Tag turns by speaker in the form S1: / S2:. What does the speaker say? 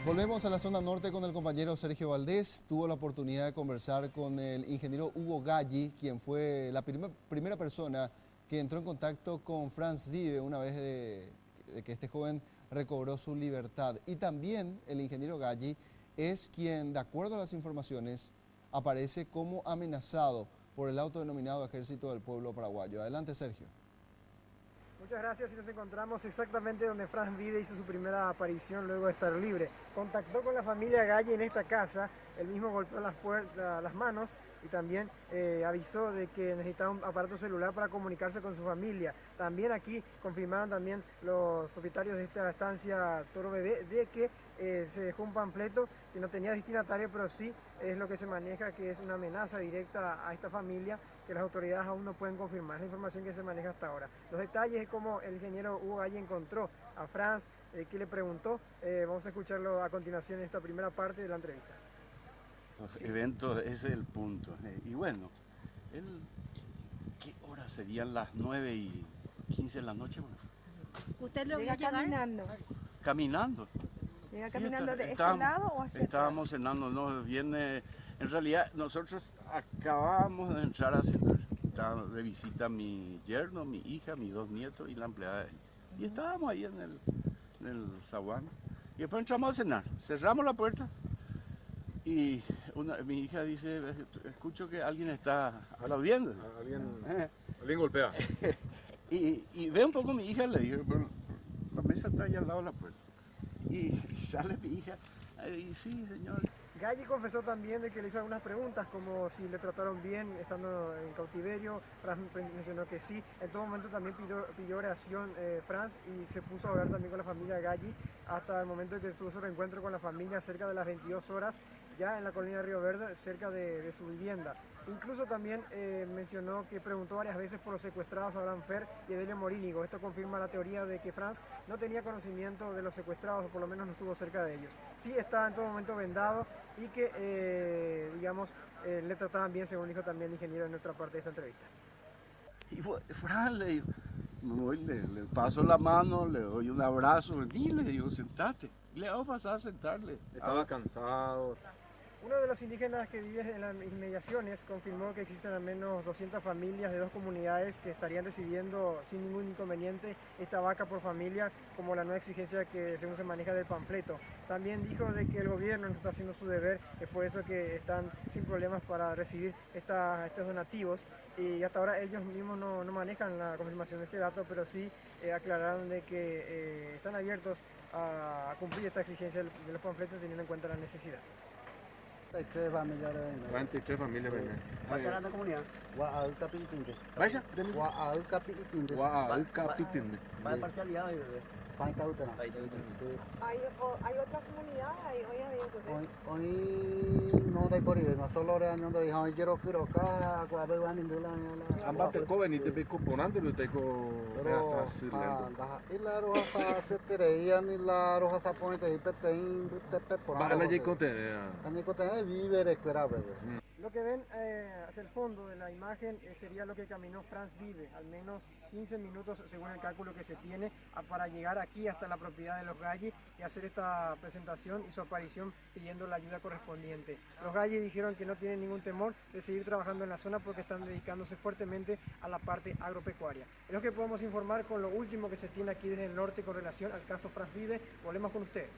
S1: Volvemos a la zona norte con el compañero Sergio Valdés. Tuvo la oportunidad de conversar con el ingeniero Hugo Galli, quien fue la primera persona que entró en contacto con Franz Vive una vez de que este joven recobró su libertad. Y también el ingeniero Galli es quien, de acuerdo a las informaciones, aparece como amenazado por el autodenominado Ejército del Pueblo Paraguayo. Adelante, Sergio.
S2: Muchas gracias, y nos encontramos exactamente donde Franz Vive hizo su primera aparición luego de estar libre. Contactó con la familia Galli en esta casa, él mismo golpeó las manos y también avisó de que necesitaba un aparato celular para comunicarse con su familia. También aquí confirmaron también los propietarios de esta estancia Toro Bebé de que se dejó un panfleto que no tenía destinatario, pero sí es lo que se maneja, que es una amenaza directa a esta familia que las autoridades aún no pueden confirmar. Es la información que se maneja hasta ahora. Los detalles es cómo el ingeniero Hugo Galli encontró a Franz, que le preguntó. Vamos a escucharlo a continuación en esta primera parte de la entrevista.
S3: Los eventos, ese es el punto. Y bueno, ¿qué horas serían? Las 9:15 de la noche. Bueno.
S4: ¿Usted lo vio
S5: Llega
S4: llegar?
S5: caminando.
S3: Caminando.
S5: ¿Llega
S3: Sí,
S5: caminando de este lado o hacia
S3: Estábamos cenando, no, viene. En realidad, nosotros acabamos de entrar a cenar. Estaba de visita mi yerno, mi hija, mis dos nietos y la empleada de él. Y estábamos ahí en el zaguán. Y después entramos a cenar. Cerramos la puerta. Y mi hija dice, escucho que alguien está aplaudiendo.
S6: Alguien golpea.
S3: y ve un poco mi hija, le dije, pero la mesa está ahí al lado de la puerta. Y sale mi hija, y sí, señor.
S2: Galli confesó también de que le hizo algunas preguntas, como si le trataron bien estando en cautiverio. Franz mencionó que sí. En todo momento también pidió oración Franz, y se puso a hablar también con la familia Galli hasta el momento en que tuvo su reencuentro con la familia cerca de las 22 horas, ya en la colina de Río Verde, cerca de su vivienda. Incluso también mencionó que preguntó varias veces por los secuestrados Abraham Fer y Edelio Morínigo. Esto confirma la teoría de que Franz no tenía conocimiento de los secuestrados, o por lo menos no estuvo cerca de ellos. Sí está en todo momento vendado y que, le trataban bien, según dijo también el ingeniero en nuestra parte de esta entrevista.
S3: Y Franz le digo, le paso la mano, le doy un abrazo, y le digo, sentate. Le hago pasar a sentarle.
S6: Estaba cansado.
S2: Uno de los indígenas que vive en las inmediaciones confirmó que existen al menos 200 familias de dos comunidades que estarían recibiendo sin ningún inconveniente esta vaca por familia, como la nueva exigencia que según se maneja del panfleto. También dijo de que el gobierno no está haciendo su deber, es por eso que están sin problemas para recibir estos donativos, y hasta ahora ellos mismos no manejan la confirmación de este dato, pero sí aclararon de que están abiertos a cumplir esta exigencia de los panfletos teniendo en cuenta la necesidad.
S7: 33 familias.
S6: 43 familias venían.
S7: ¿Vaya a la comunidad? Guaal Capitinde.
S6: Vaya,
S7: Guaal Capitinde.
S6: Guaal Capitinde.
S7: Vaya parcialidad hoy, bebé. Hay
S5: otras comunidades,
S7: hoy no hay por ahí, no solo le han dado, hoy quiero acá, cuando voy a venir la.
S6: Ambate joven y te pico ponando y te pico esa silendo.
S7: Y la roja se tereían y la roja se pone te peteín, te peporando.
S6: Va a la yicote.
S7: La yicote vive de escuela, bebé.
S2: Lo que ven hacia el fondo de la imagen sería lo que caminó Franz Vive, al menos 15 minutos según el cálculo que se tiene, para llegar aquí hasta la propiedad de los Galli y hacer esta presentación y su aparición pidiendo la ayuda correspondiente. Los Galli dijeron que no tienen ningún temor de seguir trabajando en la zona porque están dedicándose fuertemente a la parte agropecuaria. Es lo que podemos informar con lo último que se tiene aquí desde el norte con relación al caso Franz Vive. Volvemos con ustedes.